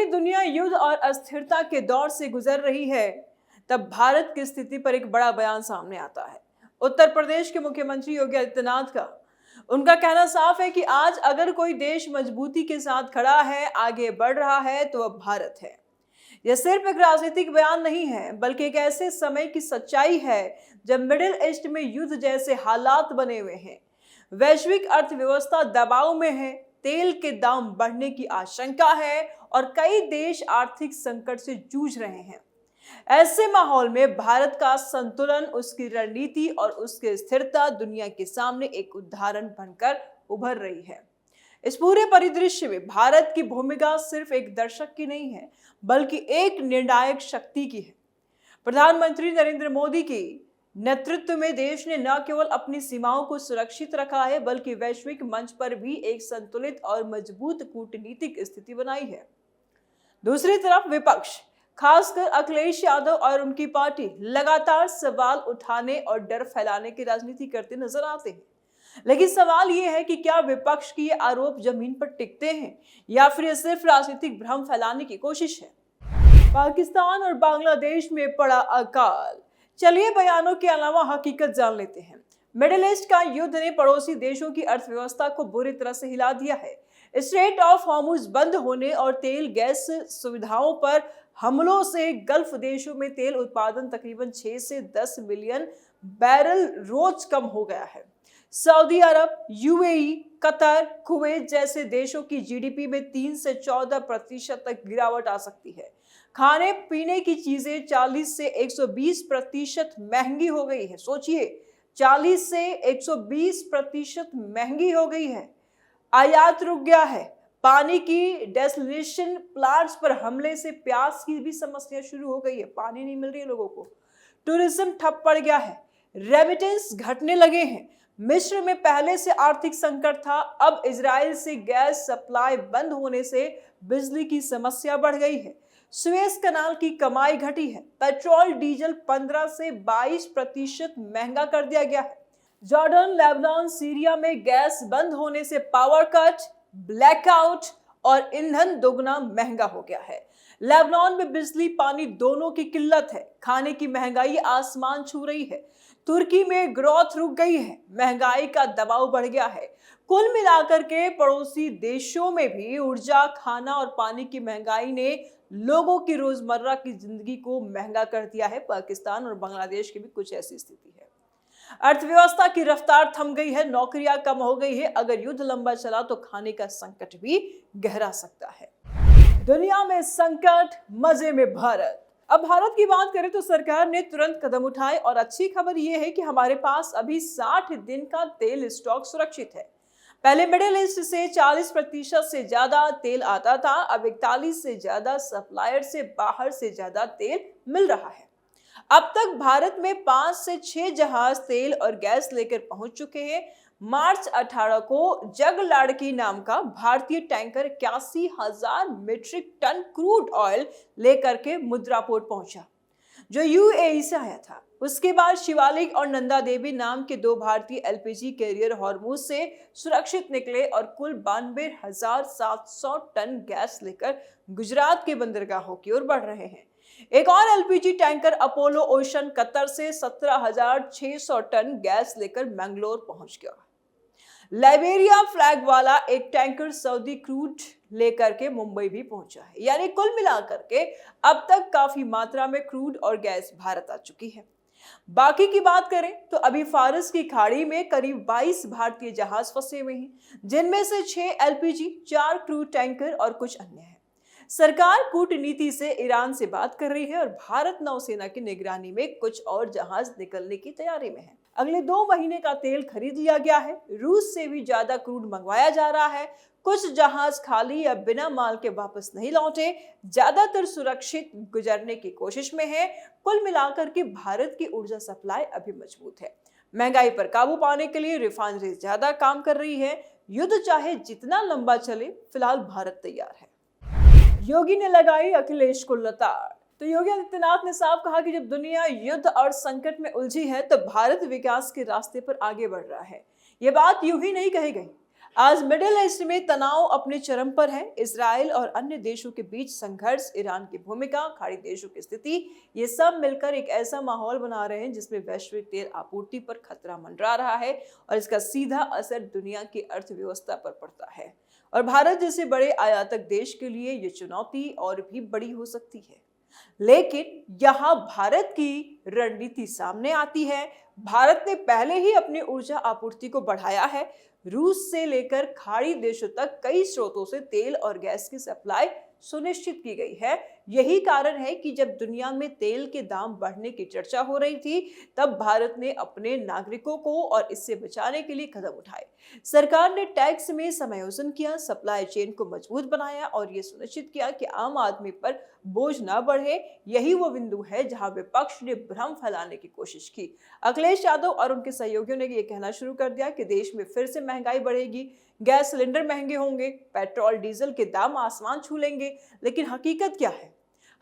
पूरी दुनिया युद्ध और अस्थिरता के दौर से गुजर रही है, तब भारत की स्थिति पर एक बड़ा बयान सामने आता है। उत्तर प्रदेश के मुख्यमंत्री योगी आदित्यनाथ का उनका कहना साफ है कि आज अगर कोई देश मजबूती के साथ खड़ा है, आगे बढ़ रहा है, तो वह भारत है। यह सिर्फ एक राजनीतिक बयान नहीं है, बल्कि एक ऐसे समय की सच्चाई है जब मिडिल ईस्ट में युद्ध जैसे हालात बने हुए हैं, वैश्विक अर्थव्यवस्था दबाव में है, तेल के दाम बढ़ने की आशंका है और कई देश आर्थिक संकट से जूझ रहे हैं। ऐसे माहौल में भारत का संतुलन, उसकी रणनीति और उसकी स्थिरता दुनिया के सामने एक उदाहरण बनकर उभर रही है। इस पूरे परिदृश्य में भारत की भूमिका सिर्फ एक दर्शक की नहीं है, बल्कि एक निर्णायक शक्ति की है। प्रधानमंत्री नरेंद्र मोदी की नेतृत्व में देश ने न केवल अपनी सीमाओं को सुरक्षित रखा है, बल्कि वैश्विक मंच पर भी एक संतुलित और मजबूत कूटनीतिक स्थिति बनाई है। दूसरी तरफ विपक्ष, खासकर अखिलेश यादव और उनकी पार्टी, लगातार सवाल उठाने और डर फैलाने की राजनीति करते नजर आते हैं। लेकिन सवाल यह है कि क्या विपक्ष की ये आरोप जमीन पर टिकते हैं या फिर ये सिर्फ राजनीतिक भ्रम फैलाने की कोशिश है। पाकिस्तान और बांग्लादेश में पड़ा अकाल। चलिए बयानों के अलावा हकीकत जान लेते हैं। मिडिल ईस्ट का युद्ध ने पड़ोसी देशों की अर्थव्यवस्था को बुरी तरह से हिला दिया है। स्ट्रेट ऑफ हॉर्मुज बंद होने और तेल गैस सुविधाओं पर हमलों से गल्फ देशों में तेल उत्पादन तकरीबन 6 से 10 मिलियन बैरल रोज कम हो गया है। सऊदी अरब, यूएई, कतर, कुवैत जैसे देशों की जीडीपी में 3 से 14% तक गिरावट आ सकती है। खाने पीने की चीजें 40 से 120% महंगी हो गई है। सोचिए, 40 से 120% महंगी हो गई है। आयात रुक गया है। पानी की डेसलिनेशन प्लांट्स पर हमले से प्यास की भी समस्या शुरू हो गई है। पानी नहीं मिल रही है लोगों को। टूरिज्म ठप पड़ गया है। रेमिटेंस घटने लगे हैं। मिस्र में पहले से आर्थिक संकट था, अब इजराइल से गैस सप्लाई बंद होने से बिजली की समस्या बढ़ गई है। सुएज कनाल की कमाई घटी है। पेट्रोल डीजल 15 से 22% महंगा कर दिया गया है। जॉर्डन, लेबनान, सीरिया में गैस बंद होने से पावर कट, ब्लैकआउट और ईंधन दोगुना महंगा हो गया है। लेबनान में बिजली पानी दोनों की किल्लत है। खाने की महंगाई आसमान छू रही है। तुर्की में ग्रोथ रुक गई है। महंगाई का दबाव बढ़ गया है। कुल मिलाकर के पड़ोसी देशों में भी ऊर्जा, खाना और पानी की महंगाई ने लोगों की रोजमर्रा की जिंदगी को महंगा कर दिया है। पाकिस्तान और बांग्लादेश की भी कुछ ऐसी स्थिति है। अर्थव्यवस्था की रफ्तार थम गई है। नौकरियां कम हो गई है। अगर युद्ध लंबा चला तो खाने का संकट भी गहरा सकता है। दुनिया में संकट, मजे में भारत। अब भारत की बात करें तो सरकार ने तुरंत कदम उठाए और अच्छी खबर यह है कि हमारे पास अभी 60 दिन का तेल स्टॉक सुरक्षित है। पहले मिडिल ईस्ट से 40% से ज्यादा तेल आता था, अब 41 से ज्यादा सप्लायर से बाहर से ज्यादा तेल मिल रहा है। अब तक भारत में 5 से 6 जहाज तेल और गैस लेकर पहुंच चुके हैं। मार्च 18 को जगलाड़की नाम का भारतीय tanker 81,000 metric ton crude oil लेकर के मुद्रा पोर्ट पहुंचा, जो यूएई से आया था। उसके बाद शिवालिक और नंदा देवी नाम के 2 भारतीय एलपीजी कैरियर हॉर्मुज से सुरक्षित निकले और कुल 92,700 टन गैस लेकर गुजरात के बंदरगाहों की ओर बढ़ रहे हैं। एक और LPG tanker Apollo ocean Qatar से 17,600 टन गैस लेकर मैंगलोर पहुंच गया। लाइबेरिया फ्लैग वाला एक टैंकर सऊदी क्रूड लेकर के मुंबई भी पहुंचा है। यानी कुल मिलाकर के अब तक काफी मात्रा में क्रूड और गैस भारत आ चुकी है। बाकी की बात करें तो अभी फारस की खाड़ी में करीब 22 भारतीय जहाज फंसे हुए हैं, जिनमें से 6 एलपीजी, 4 क्रूड टैंकर और कुछ अन्य हैं। सरकार कूटनीति से ईरान से बात कर रही है और भारत नौसेना की निगरानी में कुछ और जहाज निकलने की तैयारी में है। अगले 2 महीने का तेल खरीद लिया गया है। रूस से भी ज्यादा क्रूड मंगवाया जा रहा है। कुछ जहाज खाली या बिना माल के वापस नहीं लौटे, ज्यादातर सुरक्षित गुजरने की कोशिश में है। कुल मिलाकर के भारत की ऊर्जा सप्लाई अभी मजबूत है। महंगाई पर काबू पाने के लिए रिफाइनरी ज्यादा काम कर रही है। युद्ध चाहे जितना लंबा चले, फिलहाल भारत तैयार है। योगी ने लगाई अखिलेश को लताड़। तो योगी आदित्यनाथ ने साफ कहा कि जब दुनिया युद्ध और संकट में उलझी है, तो भारत विकास के रास्ते पर आगे बढ़ रहा है। ये बात यूं ही नहीं कही गई। आज मिडिल ईस्ट में तनाव अपने चरम पर है। इजराइल और अन्य देशों के बीच संघर्ष, ईरान की भूमिका, खाड़ी देशों की स्थिति, ये सब मिलकर एक ऐसा माहौल बना रहे हैं जिसमें वैश्विक तेल आपूर्ति पर खतरा मंडरा रहा है और इसका सीधा असर दुनिया की अर्थव्यवस्था पर पड़ता है। और भारत जैसे बड़े आयातक देश के लिए ये चुनौती और भी बड़ी हो सकती है। लेकिन यहाँ भारत की रणनीति सामने आती है। भारत ने पहले ही अपनी ऊर्जा आपूर्ति को बढ़ाया है। रूस से लेकर खाड़ी देशों तक कई स्रोतों से तेल और गैस की सप्लाई सुनिश्चित की गई है। यही कारण है कि जब दुनिया में तेल के दाम बढ़ने की चर्चा हो रही थी, तब भारत ने अपने नागरिकों को और इससे बचाने के लिए कदम उठाए। सरकार ने टैक्स में समायोजन किया, सप्लाई चेन को मजबूत बनाया और ये सुनिश्चित किया कि आम आदमी पर बोझ न बढ़े। यही वो बिंदु है जहां विपक्ष ने भ्रम फैलाने की कोशिश की। अखिलेश यादव और उनके सहयोगियों ने ये कहना शुरू कर दिया कि देश में फिर से महंगाई बढ़ेगी, गैस सिलेंडर महंगे होंगे, पेट्रोल डीजल के दाम आसमान छू लेंगे। लेकिन हकीकत क्या है?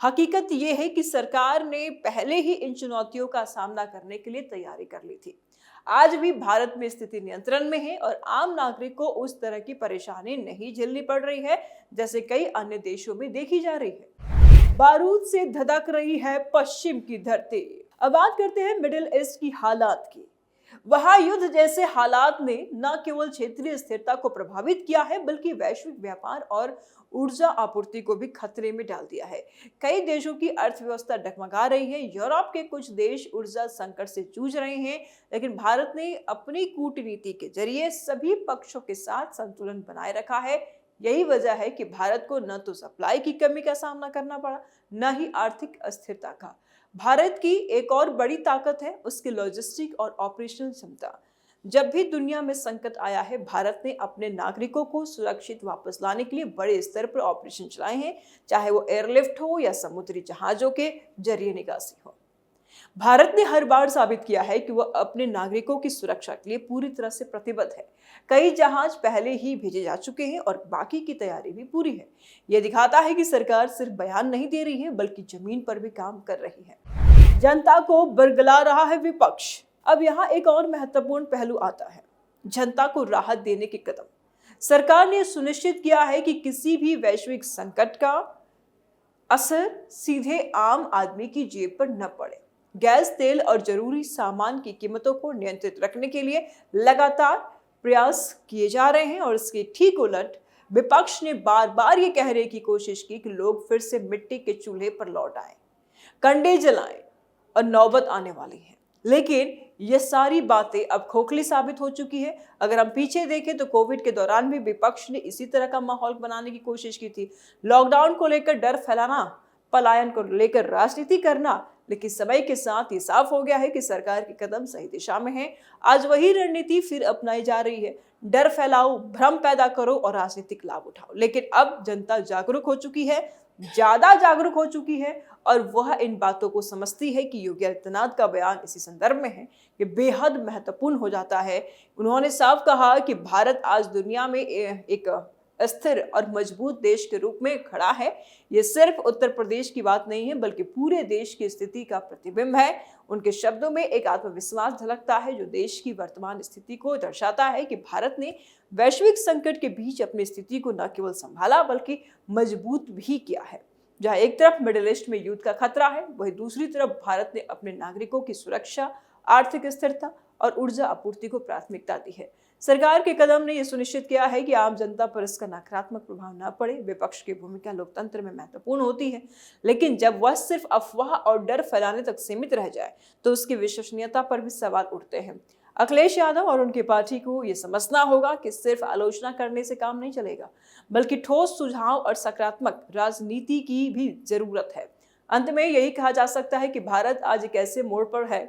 हकीकत ये है कि सरकार ने पहले ही इन चुनौतियों का सामना करने के लिए तैयारी कर ली थी। आज भी भारत में स्थिति नियंत्रण में है और आम नागरिक को उस तरह की परेशानी नहीं झेलनी पड़ रही है जैसे कई अन्य देशों में देखी जा रही है। बारूद से धधक रही है पश्चिम की धरती। अब बात करते हैं मिडिल ईस्ट की हालात की। वहां युद्ध जैसे हालात ने न केवल क्षेत्रीय स्थिरता को प्रभावित किया है, बल्कि वैश्विक व्यापार और ऊर्जा आपूर्ति को भी खतरे में डाल दिया है। कई देशों की अर्थव्यवस्था डगमगा रही है। यूरोप के कुछ देश ऊर्जा संकट से जूझ रहे हैं, लेकिन भारत ने अपनी कूटनीति के जरिए सभी पक्षों के साथ संतुलन बनाए रखा है। यही वजह है कि भारत को न तो सप्लाई की कमी का सामना करना पड़ा, न ही आर्थिक अस्थिरता का। भारत की एक और बड़ी ताकत है उसकी लॉजिस्टिक और ऑपरेशनल क्षमता। जब भी दुनिया में संकट आया है, भारत ने अपने नागरिकों को सुरक्षित वापस लाने के लिए बड़े स्तर पर ऑपरेशन चलाए हैं, चाहे वो एयरलिफ्ट हो या समुद्री जहाजों के जरिए निकासी हो। भारत ने हर बार साबित किया है कि वह अपने नागरिकों की सुरक्षा के लिए पूरी तरह से प्रतिबद्ध है। कई जहाज पहले ही भेजे जा चुके हैं और बाकी की तैयारी भी पूरी है। यह दिखाता है कि सरकार सिर्फ बयान नहीं दे रही है, बल्कि जमीन पर भी काम कर रही है। जनता को बरगला रहा है विपक्ष। अब यहाँ एक और महत्वपूर्ण पहलू आता है, जनता को राहत देने के कदम। सरकार ने सुनिश्चित किया है कि किसी भी वैश्विक संकट का असर सीधे आम आदमी की जेब पर न पड़े। गैस, तेल और जरूरी सामान की कीमतों को नियंत्रित रखने के लिए लगातार प्रयास किए जा रहे हैं और इसके ठीक उलट विपक्ष ने बार बार ये कहने की कोशिश की कि लोग फिर से मिट्टी के चूल्हे पर लौट आए, कंडे जलाएं और नौबत आने वाली है। लेकिन ये सारी बातें अब खोखली साबित हो चुकी है। अगर हम पीछे देखें तो कोविड के दौरान भी विपक्ष ने इसी तरह का माहौल बनाने की कोशिश की थी। लॉकडाउन को लेकर डर फैलाना, पलायन को लेकर राजनीति करना। लेकिन समय के साथ ये साफ हो गया है कि सरकार के कदम सही दिशा में है। आज वही रणनीति फिर अपनाई जा रही है। डर फैलाओ, भ्रम पैदा करो और राजनीतिक लाभ उठाओ। लेकिन अब जनता जागरूक हो चुकी है, ज्यादा जागरूक हो चुकी है और वह इन बातों को समझती है कि योगी आदित्यनाथ का बयान इसी संदर्भ में है कि बेहद महत्वपूर्ण हो जाता है। उन्होंने साफ कहा कि भारत आज दुनिया में एक स्थिर और मजबूत देश के रूप में खड़ा है। ये सिर्फ उत्तर प्रदेश की बात नहीं है, बल्कि पूरे देश की स्थिति का प्रतिबिंब है। उनके शब्दों में एक आत्मविश्वास झलकता है जो देश की वर्तमान स्थिति को दर्शाता है कि भारत ने वैश्विक संकट के बीच अपनी स्थिति को न केवल संभाला बल्कि मजबूत भी किया है। जहां एक तरफ मिडिल ईस्ट में युद्ध का खतरा है, वहीं दूसरी तरफ भारत ने अपने नागरिकों की सुरक्षा, आर्थिक स्थिरता और ऊर्जा आपूर्ति को प्राथमिकता दी है। सरकार के कदम ने यह सुनिश्चित किया है कि आम जनता पर इसका नकारात्मक प्रभाव न पड़े। विपक्ष की भूमिका लोकतंत्र में महत्वपूर्ण होती है, लेकिन जब वह सिर्फ अफवाह और डर फैलाने तक सीमित रह जाए तो उसकी विश्वसनीयता पर भी सवाल उठते हैं। अखिलेश यादव और उनकी पार्टी को यह समझना होगा कि सिर्फ आलोचना करने से काम नहीं चलेगा, बल्कि ठोस सुझाव और सकारात्मक राजनीति की भी जरूरत है। अंत में यही कहा जा सकता है कि भारत आज एक ऐसे मोड़ पर है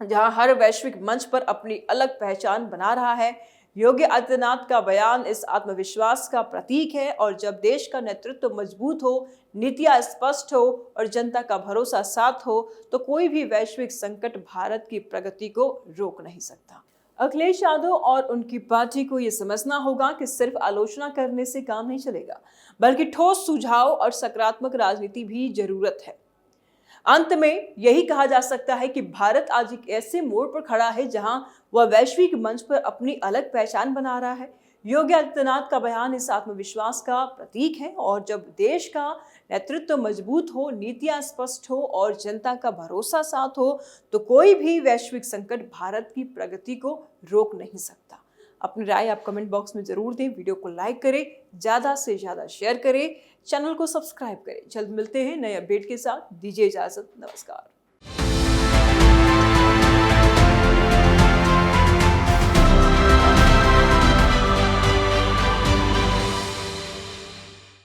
जहां हर वैश्विक मंच पर अपनी अलग पहचान बना रहा है। योगी आदित्यनाथ का बयान इस आत्मविश्वास का प्रतीक है और जब देश का नेतृत्व मजबूत हो, नीतियां स्पष्ट हो और जनता का भरोसा साथ हो, तो कोई भी वैश्विक संकट भारत की प्रगति को रोक नहीं सकता। अखिलेश यादव और उनकी पार्टी को यह समझना होगा कि सिर्फ आलोचना करने से काम नहीं चलेगा, बल्कि ठोस सुझाव और सकारात्मक राजनीति भी जरूरत है। अंत में यही कहा जा सकता है कि भारत आज एक ऐसे मोड़ पर खड़ा है जहां वह वैश्विक मंच पर अपनी अलग पहचान बना रहा है। योगी आदित्यनाथ का बयान इस आत्मविश्वास का प्रतीक है और जब देश का नेतृत्व मजबूत हो, नीतियां स्पष्ट हो और जनता का भरोसा साथ हो तो कोई भी वैश्विक संकट भारत की प्रगति को रोक नहीं सकता। अपनी राय आप कमेंट बॉक्स में जरूर दें, वीडियो को लाइक करें, ज्यादा से ज्यादा शेयर करें, चैनल को सब्सक्राइब करें। जल्द मिलते हैं नए अपडेट के साथ, दीजिए इजाजत, नमस्कार।